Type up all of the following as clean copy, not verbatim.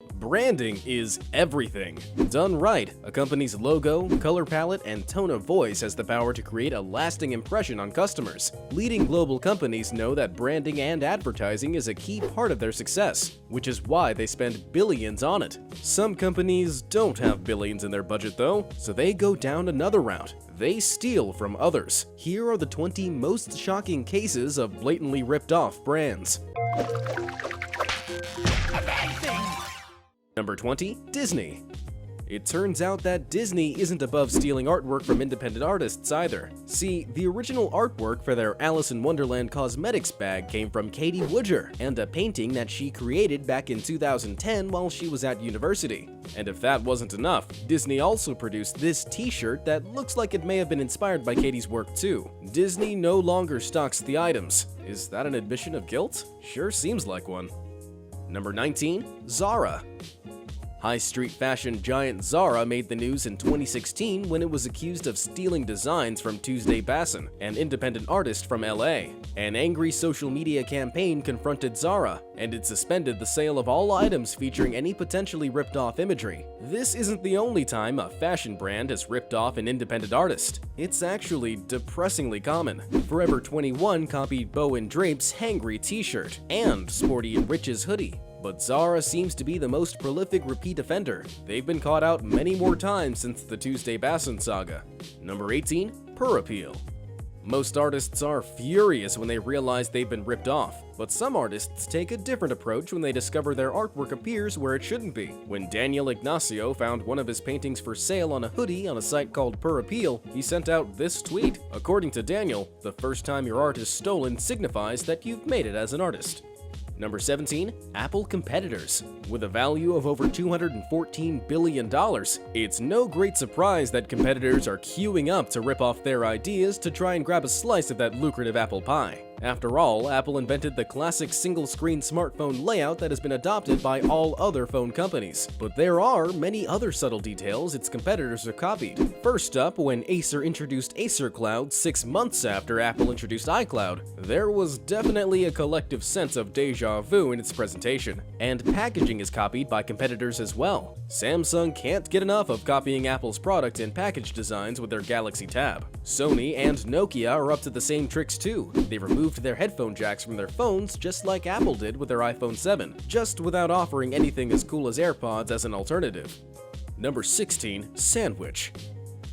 Branding is everything. Done right, a company's logo, color palette, and tone of voice has the power to create a lasting impression on customers. Leading global companies know that branding and advertising is a key part of their success, which is why they spend billions on it. Some companies don't have billions in their budget though, so they go down another route. They steal from others. Here are the 20 most shocking cases of blatantly ripped off brands. Number 20. Disney. It turns out that Disney isn't above stealing artwork from independent artists either. See, the original artwork for their Alice in Wonderland cosmetics bag came from Katie Woodger, and a painting that she created back in 2010 while she was at university. And if that wasn't enough, Disney also produced this t-shirt that looks like it may have been inspired by Katie's work too. Disney no longer stocks the items. Is that an admission of guilt? Sure seems like one. Number 19. Zara. High street fashion giant Zara made the news in 2016 when it was accused of stealing designs from Tuesday Basson, an independent artist from LA. An angry social media campaign confronted Zara, and it suspended the sale of all items featuring any potentially ripped-off imagery. This isn't the only time a fashion brand has ripped off an independent artist. It's actually depressingly common. Forever 21 copied Bowen Drape's Hangry t-shirt and Sporty and Rich's hoodie. But Zara seems to be the most prolific repeat offender. They've been caught out many more times since the Tuesday Basson saga. Number 18. Purappeal. Most artists are furious when they realize they've been ripped off, but some artists take a different approach when they discover their artwork appears where it shouldn't be. When Daniel Ignacio found one of his paintings for sale on a hoodie on a site called Purappeal, he sent out this tweet. According to Daniel, the first time your art is stolen signifies that you've made it as an artist. Number 17. Apple competitors. With a value of over $214 billion, it's no great surprise that competitors are queuing up to rip off their ideas to try and grab a slice of that lucrative apple pie. After all, Apple invented the classic single-screen smartphone layout that has been adopted by all other phone companies. But there are many other subtle details its competitors have copied. First up, when Acer introduced Acer Cloud 6 months after Apple introduced iCloud, there was definitely a collective sense of deja vu in its presentation. And packaging is copied by competitors as well. Samsung can't get enough of copying Apple's product and package designs with their Galaxy Tab. Sony and Nokia are up to the same tricks too. They removed their headphone jacks from their phones just like Apple did with their iPhone 7, just without offering anything as cool as AirPods as an alternative. Number 16. Sandwich.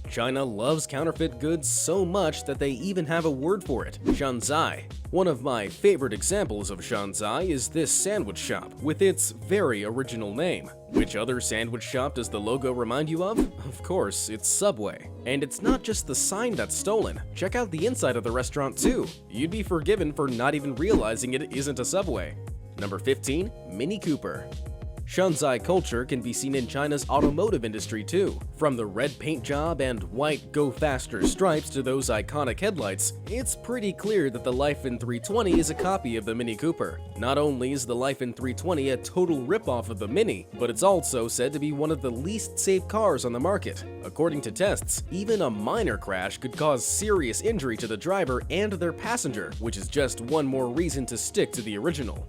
China loves counterfeit goods so much that they even have a word for it, Shanzai. One of my favorite examples of Shanzai is this sandwich shop, with its very original name. Which other sandwich shop does the logo remind you of? Of course, it's Subway. And it's not just the sign that's stolen. Check out the inside of the restaurant too. You'd be forgiven for not even realizing it isn't a Subway. Number 15. Mini Cooper. Shanzai culture can be seen in China's automotive industry too. From the red paint job and white go faster stripes to those iconic headlights, it's pretty clear that the Lyphon 320 is a copy of the Mini Cooper. Not only is the Lyphon 320 a total ripoff of the Mini, but it's also said to be one of the least safe cars on the market. According to tests, even a minor crash could cause serious injury to the driver and their passenger, which is just one more reason to stick to the original.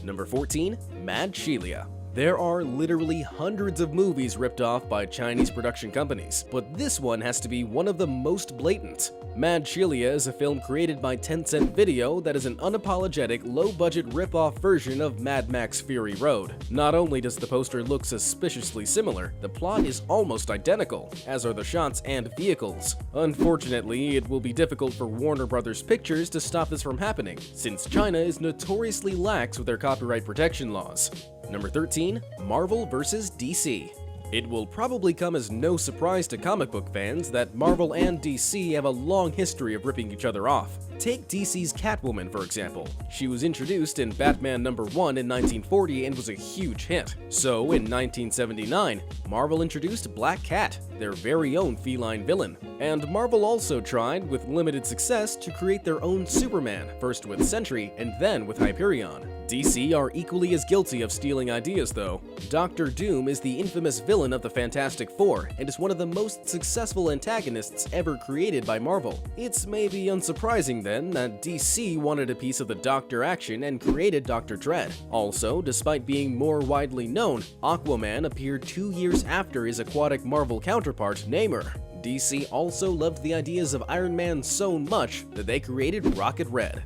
Number 14. Mad Shelia. There are literally hundreds of movies ripped off by Chinese production companies, but this one has to be one of the most blatant. Mad Shelia is a film created by Tencent Video that is an unapologetic, low-budget rip-off version of Mad Max Fury Road. Not only does the poster look suspiciously similar, the plot is almost identical, as are the shots and vehicles. Unfortunately, it will be difficult for Warner Bros. Pictures to stop this from happening, since China is notoriously lax with their copyright protection laws. Number 13. Marvel vs. DC. It will probably come as no surprise to comic book fans that Marvel and DC have a long history of ripping each other off. Take DC's Catwoman, for example. She was introduced in Batman #1 in 1940 and was a huge hit. So, in 1979, Marvel introduced Black Cat, their very own feline villain. And Marvel also tried, with limited success, to create their own Superman, first with Sentry and then with Hyperion. DC are equally as guilty of stealing ideas though. Doctor Doom is the infamous villain of the Fantastic Four and is one of the most successful antagonists ever created by Marvel. It's maybe unsurprising then that DC wanted a piece of the Doctor action and created Dr. Dread. Also, despite being more widely known, Aquaman appeared 2 years after his aquatic Marvel counterpart, Namor. DC also loved the ideas of Iron Man so much that they created Rocket Red.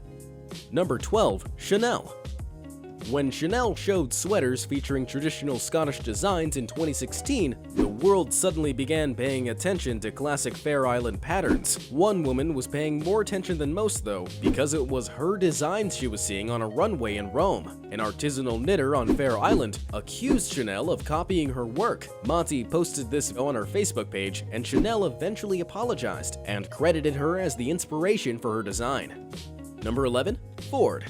Number 12. Chanel. When Chanel showed sweaters featuring traditional Scottish designs in 2016, the world suddenly began paying attention to classic Fair Island patterns. One woman was paying more attention than most though, because it was her designs she was seeing on a runway in Rome. An artisanal knitter on Fair Island accused Chanel of copying her work. Monty posted this on her Facebook page, and Chanel eventually apologized and credited her as the inspiration for her design. Number 11. Ford.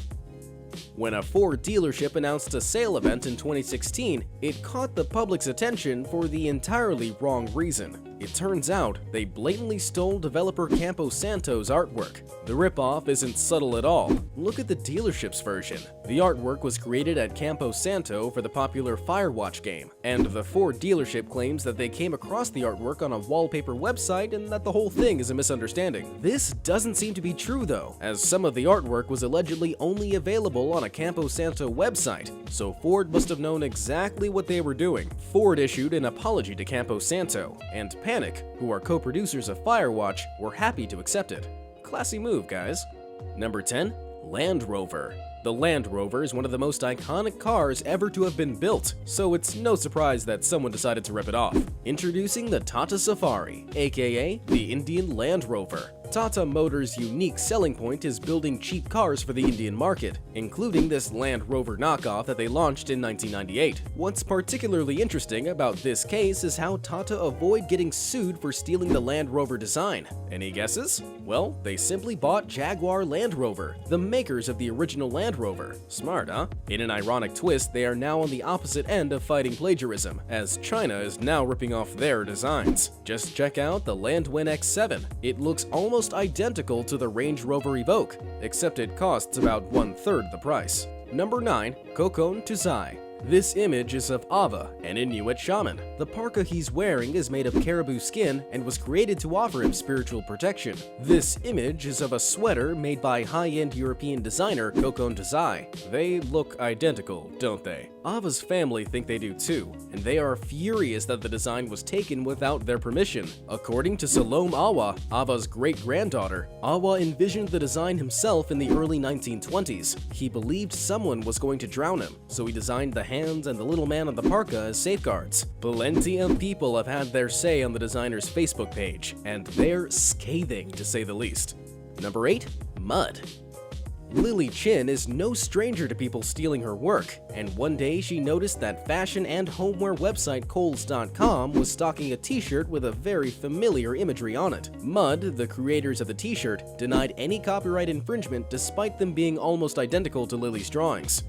When a Ford dealership announced a sale event in 2016, it caught the public's attention for the entirely wrong reason. It turns out they blatantly stole developer Campo Santo's artwork. The ripoff isn't subtle at all. Look at the dealership's version. The artwork was created at Campo Santo for the popular Firewatch game, and the Ford dealership claims that they came across the artwork on a wallpaper website and that the whole thing is a misunderstanding. This doesn't seem to be true though, as some of the artwork was allegedly only available on a Campo Santo website, so Ford must have known exactly what they were doing. Ford issued an apology to Campo Santo, and Panic, who are co-producers of Firewatch, were happy to accept it. Classy move, guys. Number 10. Land Rover. The Land Rover is one of the most iconic cars ever to have been built, so it's no surprise that someone decided to rip it off. Introducing the Tata Safari, aka the Indian Land Rover. Tata Motors' unique selling point is building cheap cars for the Indian market, including this Land Rover knockoff that they launched in 1998. What's particularly interesting about this case is how Tata avoid getting sued for stealing the Land Rover design. Any guesses? Well, they simply bought Jaguar Land Rover, the makers of the original Land Rover. Smart, huh? In an ironic twist, they are now on the opposite end of fighting plagiarism, as China is now ripping off their designs. Just check out the Landwind X7. It looks almost identical to the Range Rover Evoque, except it costs about 1/3 the price. Number 9. Kokon Tuzai. This image is of Ava, an Inuit shaman. The parka he's wearing is made of caribou skin and was created to offer him spiritual protection. This image is of a sweater made by high-end European designer Kokon Tuzai. They look identical, don't they? Ava's family think they do too, and they are furious that the design was taken without their permission. According to Salome Awa, Ava's great-granddaughter, Awa envisioned the design himself in the early 1920s. He believed someone was going to drown him, so he designed the hands and the little man on the parka as safeguards. Plenty of people have had their say on the designer's Facebook page, and they're scathing to say the least. Number 8. Mud. Lily Chin is no stranger to people stealing her work, and one day she noticed that fashion and homeware website Kohl's.com was stocking a t-shirt with a very familiar imagery on it. Mud, the creators of the t-shirt, denied any copyright infringement despite them being almost identical to Lily's drawings.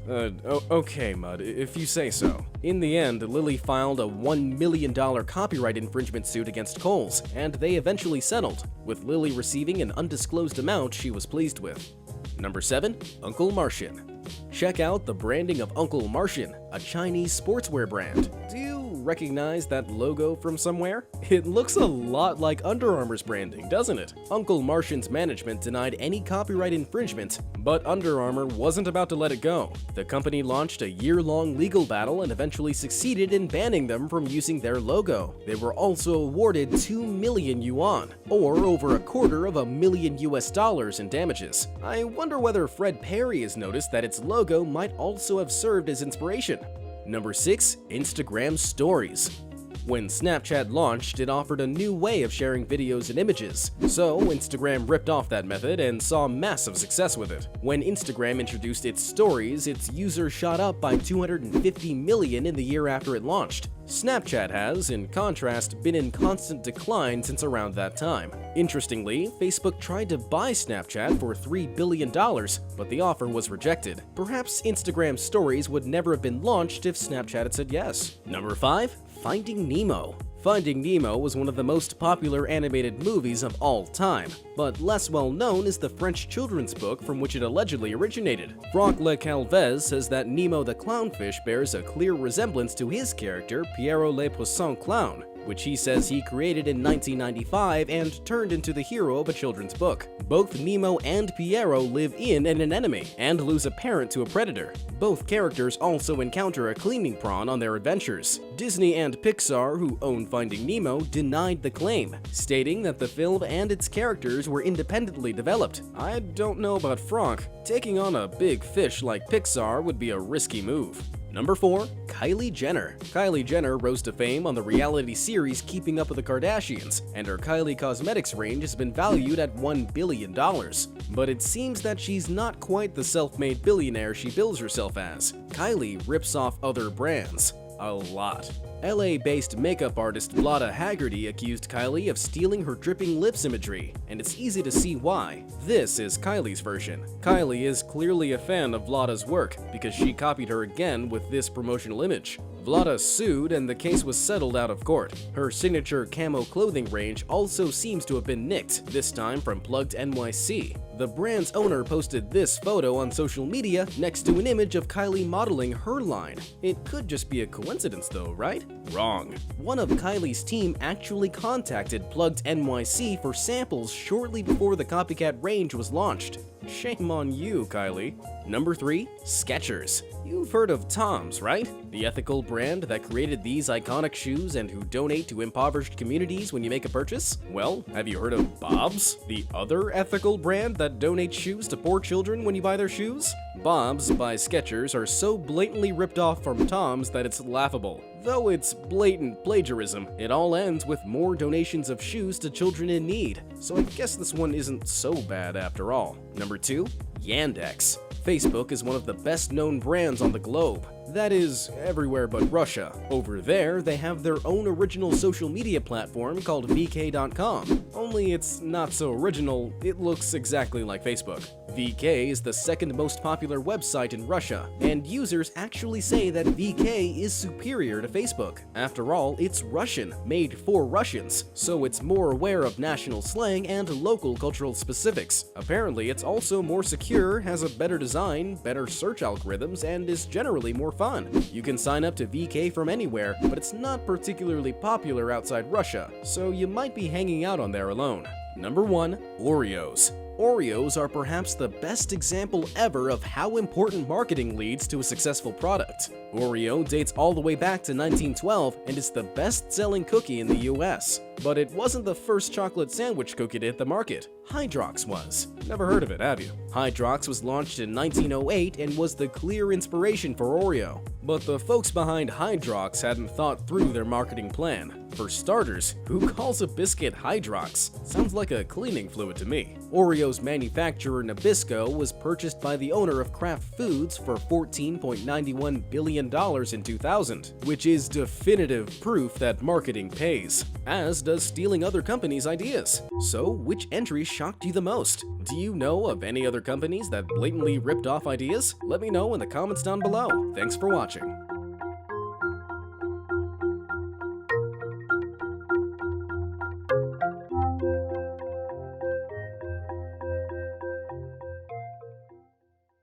Okay, Mud, if you say so. In the end, Lily filed a $1 million copyright infringement suit against Kohl's, and they eventually settled, with Lily receiving an undisclosed amount she was pleased with. Number 7. Uncle Martian. Check out the branding of Uncle Martian, a Chinese sportswear brand. Do you recognize that logo from somewhere? It looks a lot like Under Armour's branding, doesn't it? Uncle Martian's management denied any copyright infringement, but Under Armour wasn't about to let it go. The company launched a year-long legal battle and eventually succeeded in banning them from using their logo. They were also awarded 2 million yuan, or over $250,000 in damages. I wonder whether Fred Perry has noticed that its logo might also have served as inspiration. Number 6. Instagram Stories. When Snapchat launched, it offered a new way of sharing videos and images, so Instagram ripped off that method and saw massive success with it. When Instagram introduced its stories, its users shot up by 250 million in the year after it launched. Snapchat has, in contrast, been in constant decline since around that time. Interestingly, Facebook tried to buy Snapchat for $3 billion, but the offer was rejected. Perhaps Instagram Stories would never have been launched if Snapchat had said yes. Number 5. Finding Nemo. Finding Nemo was one of the most popular animated movies of all time, but less well known is the French children's book from which it allegedly originated. Franck Le Calvez says that Nemo the clownfish bears a clear resemblance to his character Pierrot Le Poisson Clown. which he says he created in 1995 and turned into the hero of a children's book. Both Nemo and Piero live in an anemone and lose a parent to a predator. Both characters also encounter a cleaning prawn on their adventures. Disney and Pixar, who own Finding Nemo, denied the claim, stating that the film and its characters were independently developed. I don't know about Franck. Taking on a big fish like Pixar would be a risky move. Number 4. Kylie Jenner. Kylie Jenner rose to fame on the reality series Keeping Up with the Kardashians, and her Kylie Cosmetics range has been valued at $1 billion. But it seems that she's not quite the self-made billionaire she bills herself as. Kylie rips off other brands. A lot. LA-based makeup artist Vlada Haggerty accused Kylie of stealing her dripping lips imagery, and it's easy to see why. This is Kylie's version. Kylie is clearly a fan of Vlada's work, because she copied her again with this promotional image. Vlada sued and the case was settled out of court. Her signature camo clothing range also seems to have been nicked, this time from Plugged NYC. The brand's owner posted this photo on social media next to an image of Kylie modeling her line. It could just be a coincidence though, right? Wrong. One of Kylie's team actually contacted Plugged NYC for samples shortly before the copycat range was launched. Shame on you, Kylie. Number 3. Skechers. You've heard of Toms, right? The ethical brand that created these iconic shoes and who donate to impoverished communities when you make a purchase? Well, have you heard of Bob's, the other ethical brand that donates shoes to poor children when you buy their shoes? Bob's by Skechers are so blatantly ripped off from Toms that it's laughable. Though it's blatant plagiarism, it all ends with more donations of shoes to children in need, so I guess this one isn't so bad after all. Number 2. Yandex. Facebook is one of the best-known brands on the globe. That is, everywhere but Russia. Over there, they have their own original social media platform called VK.com. Only it's not so original, it looks exactly like Facebook. VK is the second most popular website in Russia, and users actually say that VK is superior to Facebook. After all, it's Russian, made for Russians, so it's more aware of national slang and local cultural specifics. Apparently, it's also more secure, has a better design, better search algorithms, and is generally more fun. You can sign up to VK from anywhere, but it's not particularly popular outside Russia, so you might be hanging out on there alone. Number 1. Oreos. Oreos are perhaps the best example ever of how important marketing leads to a successful product. Oreo dates all the way back to 1912 and is the best-selling cookie in the US. But it wasn't the first chocolate sandwich cookie to hit the market. Hydrox was. Never heard of it, have you? Hydrox was launched in 1908 and was the clear inspiration for Oreo. But the folks behind Hydrox hadn't thought through their marketing plan. For starters, who calls a biscuit Hydrox? Sounds like a cleaning fluid to me. Oreo's manufacturer Nabisco was purchased by the owner of Kraft Foods for $14.91 billion in 2000, which is definitive proof that marketing pays, as does stealing other companies' ideas. So, which entry shocked you the most? Do you know of any other companies that blatantly ripped off ideas? Let me know in the comments down below. Thanks for watching.